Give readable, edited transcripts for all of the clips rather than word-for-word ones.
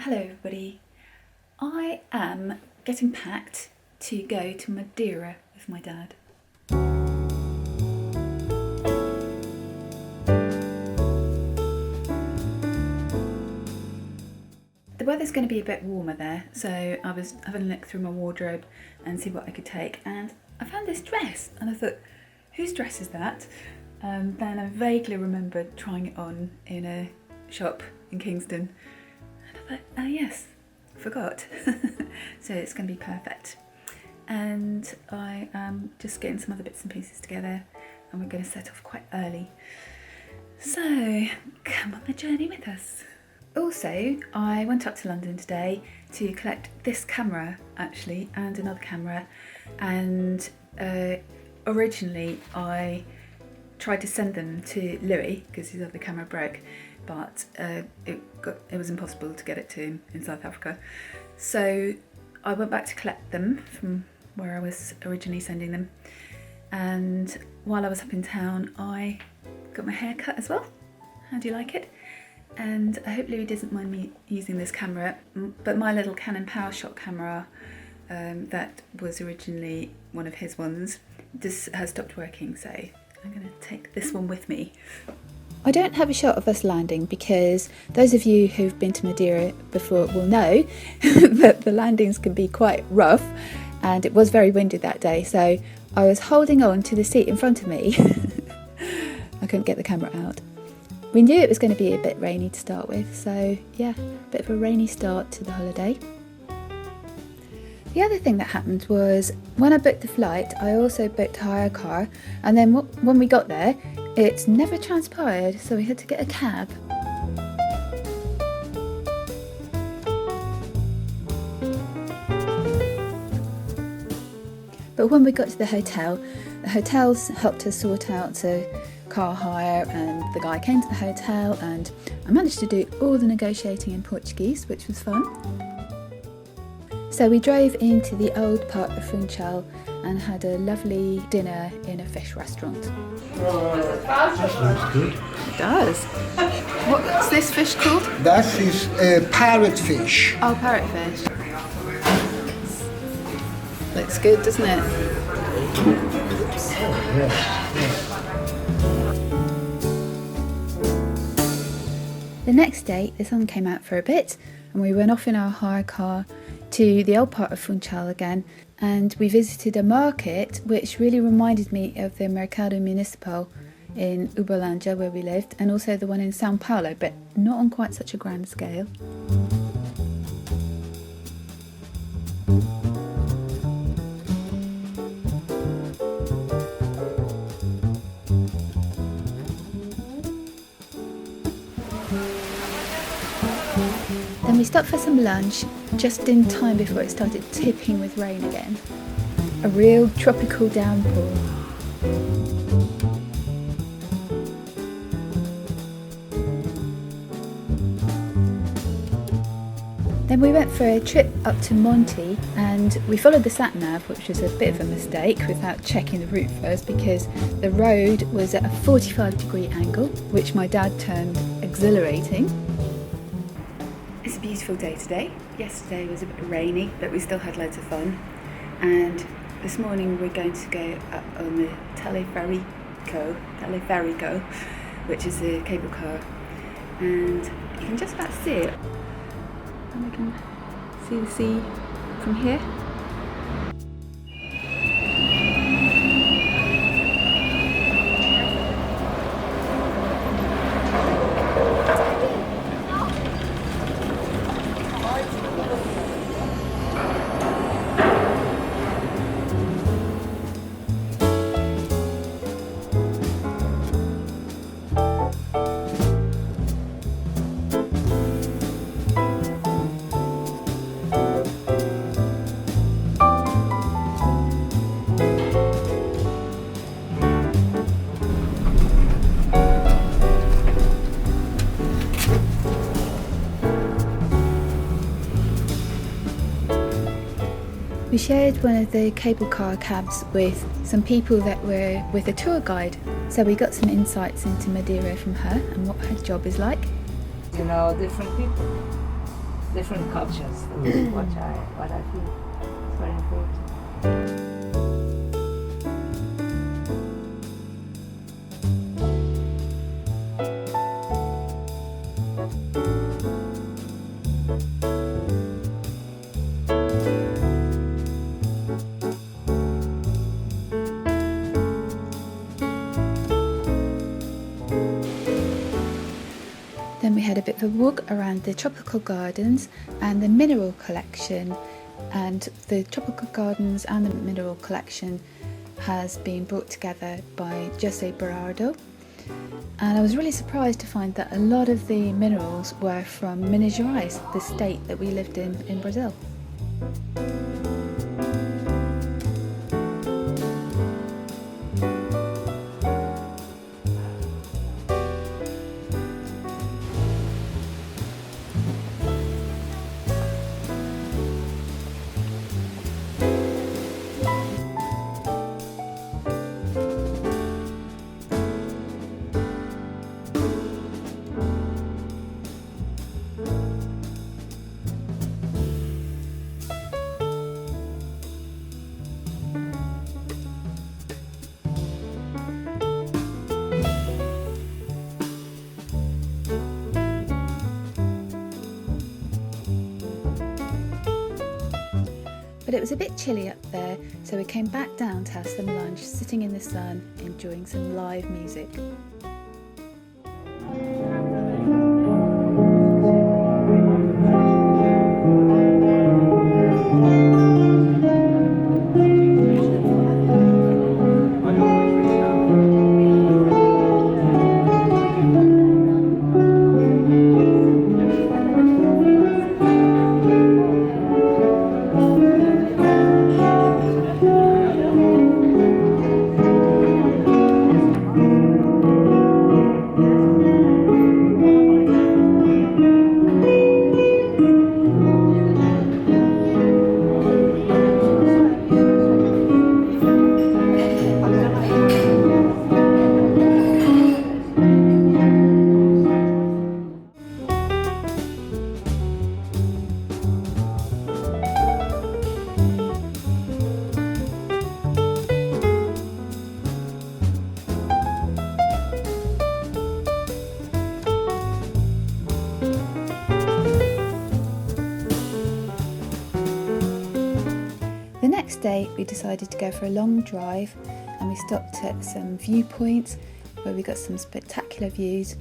Hello everybody, I am getting packed to go to Madeira with my dad. The weather's going to be a bit warmer there, so I was having a look through my wardrobe and see what I could take, and I found this dress and I thought, whose dress is that? Then I vaguely remembered trying it on in a shop in Kingston and I thought, oh yes, forgot. So it's going to be perfect, and I am just getting some other bits and pieces together and we're going to set off quite early, so come on the journey with us. Also, I went up to London today to collect this camera actually and another camera, and originally I tried to send them to Louis because his other camera broke, but it was impossible to get it to him in South Africa. So I went back to collect them from where I was originally sending them, and while I was up in town I got my hair cut as well. How do you like it? And I hope Louis doesn't mind me using this camera, but my little Canon PowerShot camera that was originally one of his ones just has stopped working, so I'm going to take this one with me. I don't have a shot of us landing because those of you who've been to Madeira before will know that the landings can be quite rough, and it was very windy that day, so I was holding on to the seat in front of me. I couldn't get the camera out. We knew it was going to be a bit rainy to start with, so yeah, a bit of a rainy start to the holiday. The other thing that happened was when I booked the flight, I also booked a hire car, and then when we got there, it never transpired, so we had to get a cab. But when we got to the hotels helped us sort out a car hire, and the guy came to the hotel and I managed to do all the negotiating in Portuguese, which was fun. So we drove into the old part of Funchal and had a lovely dinner in a fish restaurant. Looks good. It does. What's this fish called? That is parrotfish. Oh, parrotfish. Looks good, doesn't it? The next day the sun came out for a bit and we went off in our hire car to the old part of Funchal again, and we visited a market which really reminded me of the Mercado Municipal in Uberlândia where we lived, and also the one in São Paulo, but not on quite such a grand scale. Then we stopped for some lunch just in time before it started tipping with rain again. A real tropical downpour. Then we went for a trip up to Monte, and we followed the sat-nav, which was a bit of a mistake without checking the route first, because the road was at a 45-degree angle, which my dad termed exhilarating. It's a beautiful day today. Yesterday was a bit rainy, but we still had loads of fun. And this morning we're going to go up on the Teleférico, which is a cable car. And you can just about see it. And we can see the sea from here. We shared one of the cable car cabs with some people that were with a tour guide, so we got some insights into Madeira from her and what her job is like. You know, different people. different cultures. That's what I feel is very important. Then we had a bit of a walk around the tropical gardens and the mineral collection. And the tropical gardens and the mineral collection has been brought together by Jose Berardo. And I was really surprised to find that a lot of the minerals were from Minas Gerais, the state that we lived in Brazil. But it was a bit chilly up there, so we came back down to have some lunch, sitting in the sun, enjoying some live music. The next day we decided to go for a long drive, and we stopped at some viewpoints where we got some spectacular views.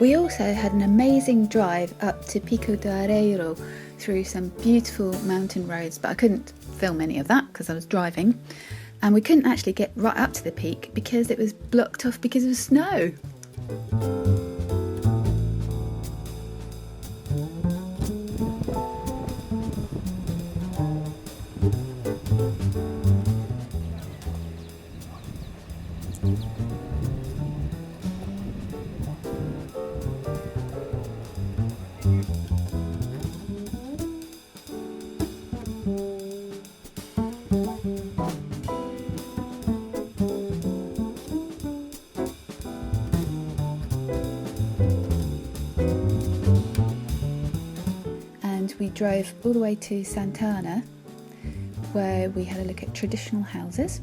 We also had an amazing drive up to Pico do Areiro through some beautiful mountain roads, but I couldn't film any of that because I was driving, and we couldn't actually get right up to the peak because it was blocked off because of snow. We drove all the way to Santana, where we had a look at traditional houses.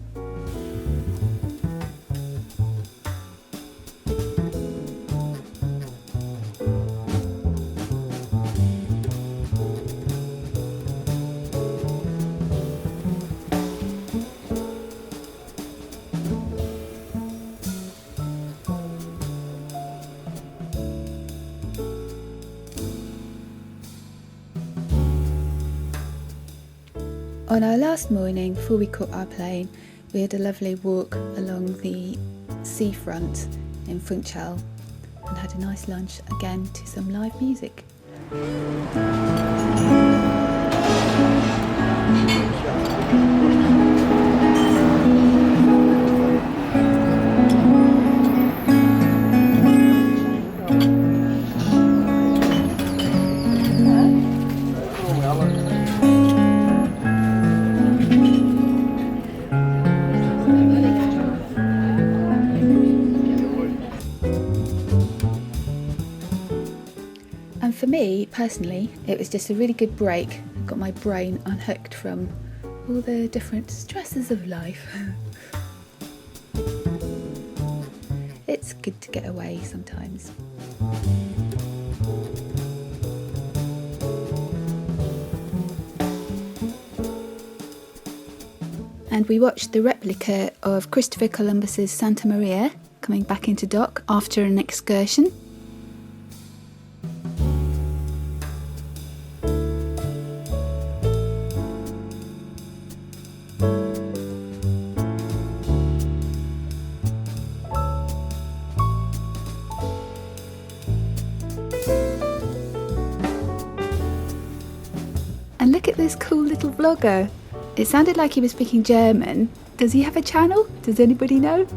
On our last morning, before we caught our plane, we had a lovely walk along the seafront in Funchal and had a nice lunch again to some live music. for me, personally, it was just a really good break. I got my brain unhooked from all the different stresses of life. It's good to get away sometimes. And we watched the replica of Christopher Columbus's Santa Maria coming back into dock after an excursion. And look at this cool little vlogger. It sounded like he was speaking German. Does he have a channel? Does anybody know?